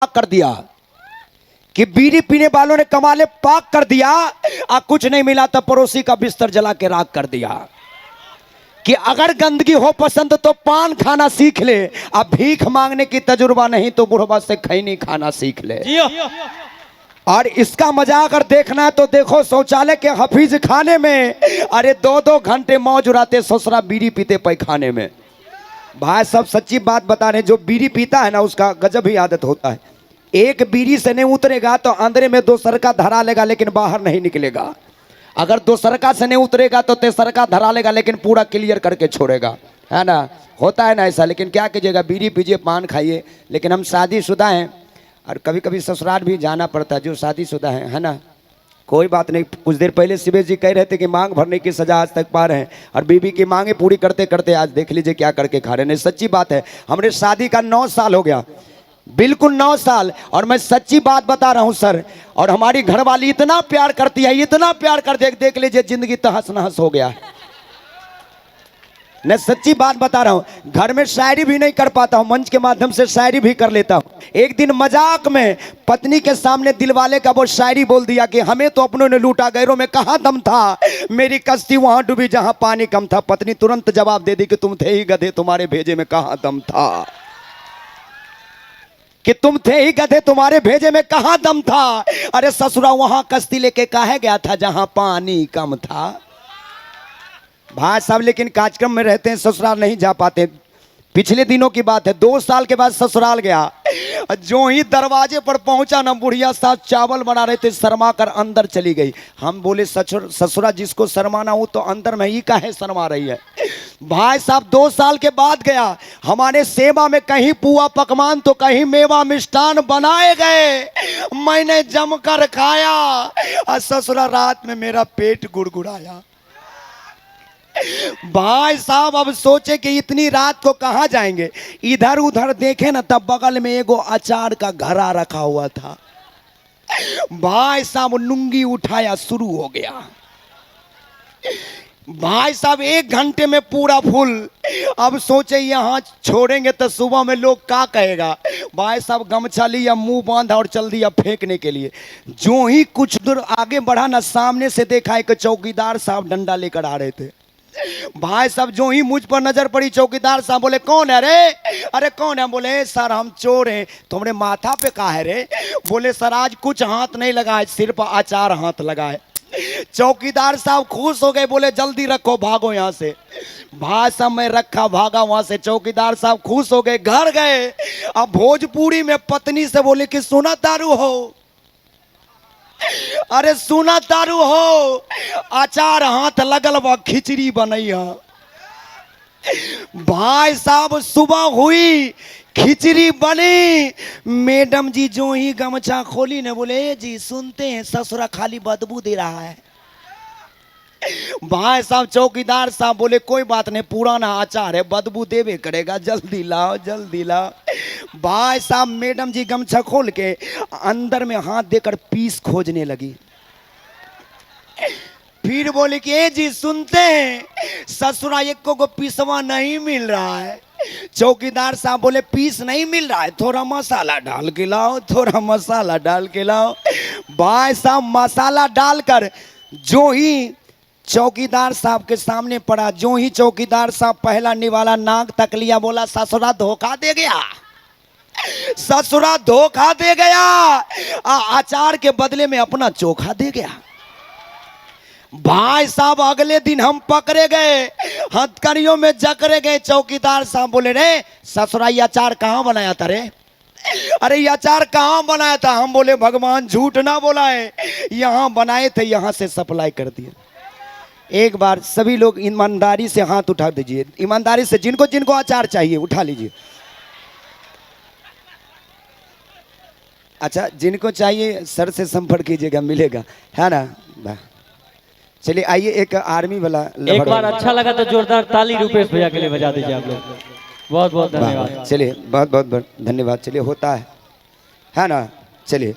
कर दिया कि बीड़ी पीने वालों ने कमाले पाक कर दिया। कुछ नहीं मिला तो पड़ोसी का बिस्तर जला के राख कर दिया कि अगर गंदगी हो पसंद तो पान खाना सीख ले, अब भीख मांगने की तजुर्बा नहीं तो बुढ़वा से खैनी खाना सीख ले। और इसका मजा अगर देखना है तो देखो शौचालय के हफीज खाने में अरे 2-2 घंटे मौज उड़ाते ससुरा बीड़ी पीते पैखाने में। भाई सब सच्ची बात बता रहे, जो बीड़ी पीता है ना उसका गजब ही आदत होता है। एक बीड़ी से नहीं उतरेगा तो अंदर में 2 सरका धरा लेगा लेकिन बाहर नहीं निकलेगा। अगर 2 सरका से नहीं उतरेगा तो 3 सरका धरा लेगा लेकिन पूरा क्लियर करके छोड़ेगा, है ना। होता है ना ऐसा। लेकिन क्या कीजिएगा, बीड़ी पीजिए पान खाइए। लेकिन हम शादीशुदा हैं और कभी कभी ससुराल भी जाना पड़ता है, जो शादीशुदा है ना। कोई बात नहीं। कुछ देर पहले शिवेश जी कह रहे थे कि मांग भरने की सजा आज तक पा रहे हैं और बीबी की मांगे पूरी करते करते आज देख लीजिए क्या करके खा रहे हैं। नहीं सच्ची बात है, हमारे शादी का 9 साल हो गया, बिल्कुल 9 साल। और मैं सच्ची बात बता रहा हूं सर, और हमारी घरवाली इतना प्यार करती है, इतना प्यार कर देख लीजिए जिंदगी तहस नहस हो गया। मैं सच्ची बात बता रहा हूं, घर में शायरी भी नहीं कर पाता हूं, मंच के माध्यम से शायरी भी कर लेता हूं। एक दिन मजाक में पत्नी के सामने दिलवाले का वो शायरी बोल दिया कि हमें तो अपनों ने लूटा गैरों में कहां दम था, मेरी कश्ती वहां डूबी जहां पानी कम था। पत्नी तुरंत जवाब दे दी कि तुम थे ही गधे, तुम्हारे भेजे में कहां दम था। कि तुम थे ही गधे, तुम्हारे भेजे में कहां दम था। अरे ससुरा वहां कश्ती लेके काहे गया था जहां पानी कम था। भाई साहब लेकिन कार्यक्रम में रहते हैं, ससुराल नहीं जा पाते। पिछले दिनों की बात है, 2 साल के बाद ससुराल गया। जो ही दरवाजे पर पहुंचा ना, बुढ़िया साहब चावल बना रहे थे, शर्मा कर अंदर चली गई। हम बोले ससुरा जिसको शर्माना हो तो अंदर में ही काहे शर्मा रही है। भाई साहब 2 साल के बाद गया, हमारे सेवा में कहीं पुआ पकवान तो कहीं मेवा मिष्ठान बनाए गए, मैंने जमकर खाया और ससुरा रात में मेरा पेट गुड़गुड़ाया। भाई साहब अब सोचे कि इतनी रात को कहां जाएंगे, इधर उधर देखे ना तब बगल में एगो अचार का घड़ा रखा हुआ था। भाई साहब लुंगी उठाया, शुरू हो गया। भाई साहब 1 घंटे में पूरा फुल। अब सोचे यहाँ छोड़ेंगे तो सुबह में लोग क्या कहेगा। भाई साहब गमछा लिया, मुंह बांधा और चल दिया फेंकने के लिए। जो ही कुछ दूर आगे बढ़ा ना, सामने से देखा एक चौकीदार साहब डंडा लेकर आ रहे थे। भाई साहब जो ही मुझ पर नजर पड़ी, चौकीदार साहब बोले कौन है रे। अरे कौन है। बोले सर हम चोर हैं। तुमने माथा पे कहा है रे। बोले सर आज कुछ हाथ नहीं लगा है, सिर्फ अचार हाथ लगा है। चौकीदार साहब खुश हो गए, बोले जल्दी रखो भागो यहाँ से। भाई साहब मैं रखा, भागा वहां से। चौकीदार साहब खुश हो गए, घर गए। अब भोजपुरी में पत्नी से बोले कि सुना तारू हो, अरे सुना तारू हो, अचार हाथ लगल बा, खिचड़ी बनैया। भाई साहब सुबह हुई, खिचड़ी बनी। मैडम जी जो ही गमछा खोली ने बोले जी सुनते हैं ससुरा खाली बदबू दे रहा है। भाई साहब चौकीदार साहब बोले कोई बात नहीं, पुराना अचार है, बदबू देवे करेगा, जल्दी लाओ जल्दी लाओ। भाई साहब मैडम जी गमछा खोल के अंदर में हाथ देकर पीस खोजने लगी। फिर बोले कि ए जी सुनते हैं ससुरा एक को पीसवा नहीं मिल रहा है। चौकीदार साहब बोले पीस नहीं मिल रहा है, थोड़ा मसाला डाल के लाओ, थोड़ा मसाला डाल के लाओ। भाई साहब मसाला डालकर जो ही चौकीदार साहब के सामने पड़ा, जो ही चौकीदार साहब पहला निवाला नाक तक लिया, बोला ससुरा धोखा दे गया, ससुरा धोखा दे गया, अचार के बदले में अपना चोखा दे गया। भाई साहब अगले दिन हम पकड़े गए, हथकड़ियों में जकड़े गए। चौकीदार साहब बोले रे ससुरा ये अचार कहाँ बनाया था रे। अरे ये अचार कहाँ बनाया था। हम बोले भगवान झूठ ना बोलाए, यहाँ बनाए थे, यहाँ से सप्लाई कर दिए। एक बार सभी लोग ईमानदारी से हाथ उठा दीजिए, ईमानदारी से जिनको जिनको अचार चाहिए उठा लीजिए। अच्छा जिनको चाहिए सर से संपर्क कीजिएगा, मिलेगा, है ना। चलिए आइए एक आर्मी वाला एक बार अच्छा लगा तो जोरदार ताली रुपेश भैया के लिए बजा दीजिए आप लोग। बहुत बहुत धन्यवाद। चलिए बहुत बहुत धन्यवाद। चलिए होता है ना। चलिए